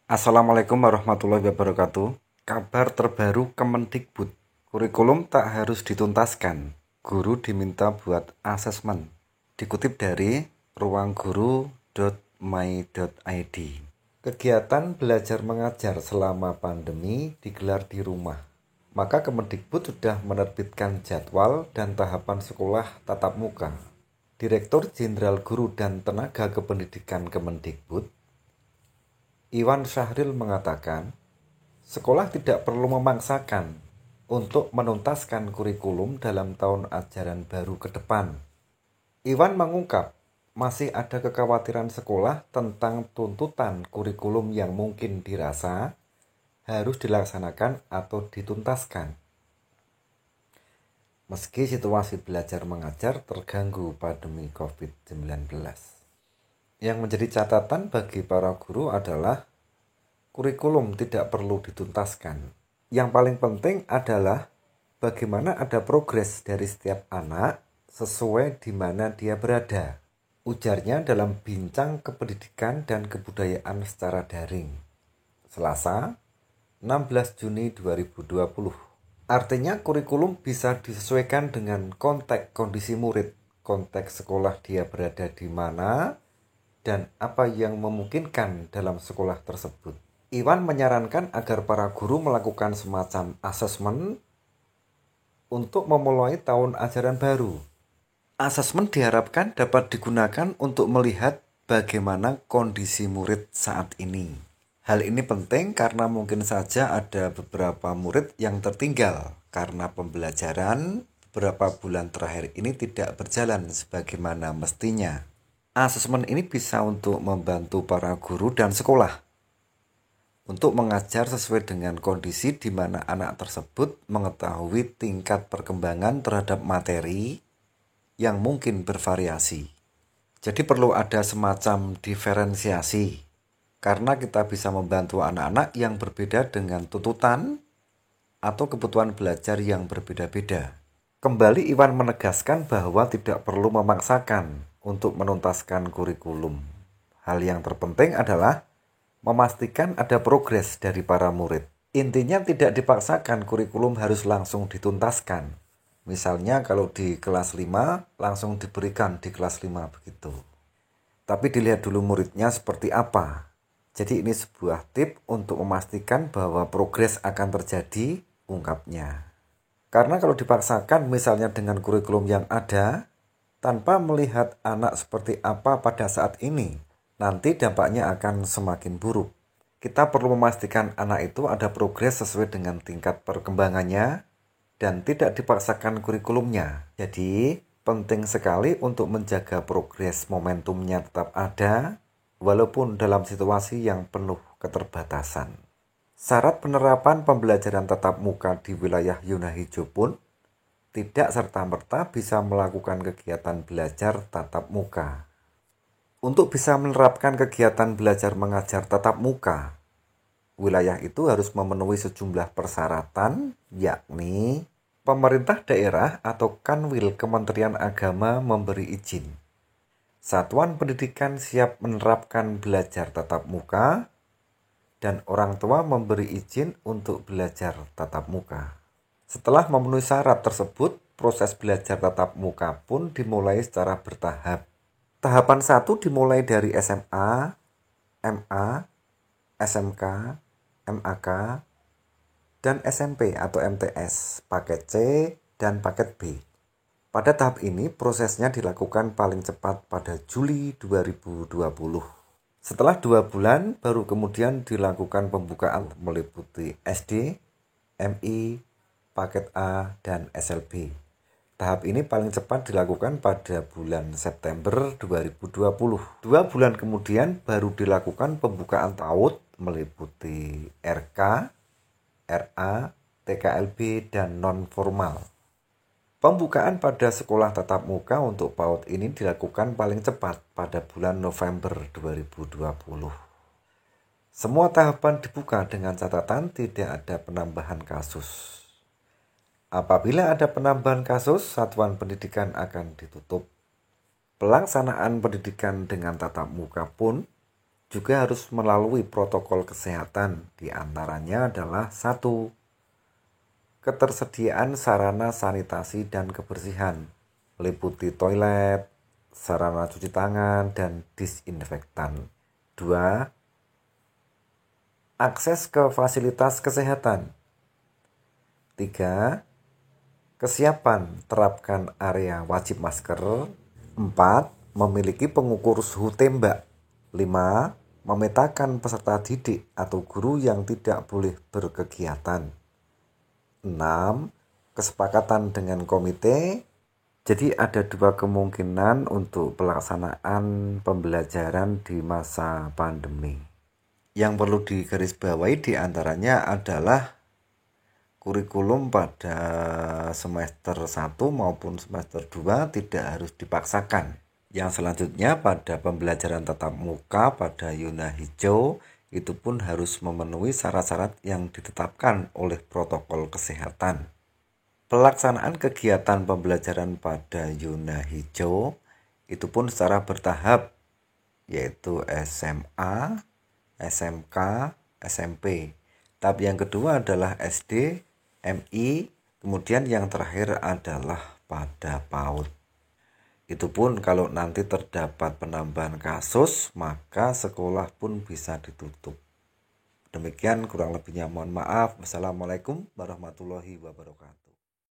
Assalamualaikum warahmatullahi wabarakatuh. Kabar terbaru Kemendikbud. Kurikulum tak harus dituntaskan. Guru diminta buat asesmen. Dikutip dari ruangguru.my.id. Kegiatan belajar mengajar selama pandemi digelar di rumah. Maka Kemendikbud sudah menerbitkan jadwal dan tahapan sekolah tatap muka. Direktur Jenderal Guru dan Tenaga Kependidikan Kemendikbud, Iwan Syahril mengatakan, sekolah tidak perlu memaksakan untuk menuntaskan kurikulum dalam tahun ajaran baru ke depan. Iwan mengungkap, masih ada kekhawatiran sekolah tentang tuntutan kurikulum yang mungkin dirasa harus dilaksanakan atau dituntaskan. Meski situasi belajar mengajar terganggu pandemi COVID-19. Yang menjadi catatan bagi para guru adalah kurikulum tidak perlu dituntaskan. Yang paling penting adalah bagaimana ada progres dari setiap anak sesuai di mana dia berada. Ujarnya dalam bincang kependidikan dan kebudayaan secara daring. Selasa, 16 Juni 2020. Artinya kurikulum bisa disesuaikan dengan konteks kondisi murid, konteks sekolah dia berada di mana, dan apa yang memungkinkan dalam sekolah tersebut. Iwan menyarankan agar para guru melakukan semacam asesmen untuk memulai tahun ajaran baru. Asesmen diharapkan dapat digunakan untuk melihat bagaimana kondisi murid saat ini. Hal ini penting karena mungkin saja ada beberapa murid yang tertinggal karena pembelajaran beberapa bulan terakhir ini tidak berjalan sebagaimana mestinya. Asesmen ini bisa untuk membantu para guru dan sekolah untuk mengajar sesuai dengan kondisi di mana anak tersebut mengetahui tingkat perkembangan terhadap materi yang mungkin bervariasi. Jadi perlu ada semacam diferensiasi, karena kita bisa membantu anak-anak yang berbeda dengan tuntutan atau kebutuhan belajar yang berbeda-beda. Kembali Iwan menegaskan bahwa tidak perlu memaksakan untuk menuntaskan kurikulum. Hal yang terpenting adalah memastikan ada progres dari para murid. Intinya tidak dipaksakan kurikulum harus langsung dituntaskan. Misalnya kalau di kelas 5 langsung diberikan di kelas 5 begitu. Tapi dilihat dulu muridnya seperti apa. Jadi ini sebuah tip untuk memastikan bahwa progres akan terjadi, ungkapnya. Karena kalau dipaksakan misalnya dengan kurikulum yang ada, tanpa melihat anak seperti apa pada saat ini, nanti dampaknya akan semakin buruk. Kita perlu memastikan anak itu ada progres sesuai dengan tingkat perkembangannya dan tidak dipaksakan kurikulumnya. Jadi, penting sekali untuk menjaga progres momentumnya tetap ada, walaupun dalam situasi yang penuh keterbatasan. Syarat penerapan pembelajaran tatap muka di wilayah zona hijau pun tidak serta-merta bisa melakukan kegiatan belajar tatap muka. Untuk bisa menerapkan kegiatan belajar mengajar tatap muka, wilayah itu harus memenuhi sejumlah persyaratan, yakni pemerintah daerah atau Kanwil Kementerian Agama memberi izin. Satuan pendidikan siap menerapkan belajar tatap muka, dan orang tua memberi izin untuk belajar tatap muka. Setelah memenuhi syarat tersebut, proses belajar tatap muka pun dimulai secara bertahap. Tahapan 1 dimulai dari SMA, MA, SMK, MAK, dan SMP atau MTS, paket C dan paket B. Pada tahap ini prosesnya dilakukan paling cepat pada Juli 2020. Setelah 2 bulan baru kemudian dilakukan pembukaan meliputi SD, MI, paket A, dan SLB. Tahap ini paling cepat dilakukan pada bulan September 2020. 2 bulan kemudian baru dilakukan pembukaan PAUD meliputi RK, RA, TKLB, dan non-formal. Pembukaan pada sekolah tatap muka untuk PAUD ini dilakukan paling cepat pada bulan November 2020. Semua tahapan dibuka dengan catatan tidak ada penambahan kasus. Apabila ada penambahan kasus, satuan pendidikan akan ditutup. Pelaksanaan pendidikan dengan tatap muka pun juga harus melalui protokol kesehatan. Di antaranya adalah 1. Ketersediaan sarana sanitasi dan kebersihan, meliputi toilet, sarana cuci tangan, dan disinfektan. 2. Akses ke fasilitas kesehatan. 3. Kesiapan terapkan area wajib masker. 4. Memiliki pengukur suhu tembak. 5. Memetakan peserta didik atau guru yang tidak boleh berkegiatan. 6. Kesepakatan dengan komite. Jadi ada 2 kemungkinan untuk pelaksanaan pembelajaran di masa pandemi. Yang perlu digarisbawahi diantaranya adalah kurikulum pada semester 1 maupun semester 2 tidak harus dipaksakan. Yang selanjutnya pada pembelajaran tatap muka pada zona hijau itu pun harus memenuhi syarat-syarat yang ditetapkan oleh protokol kesehatan. Pelaksanaan kegiatan pembelajaran pada zona hijau itu pun secara bertahap, yaitu SMA, SMK, SMP. Tahap yang kedua adalah SD, MI, kemudian yang terakhir adalah pada PAUD. Itu pun kalau nanti terdapat penambahan kasus, maka sekolah pun bisa ditutup. Demikian kurang lebihnya mohon maaf. Wassalamualaikum warahmatullahi wabarakatuh.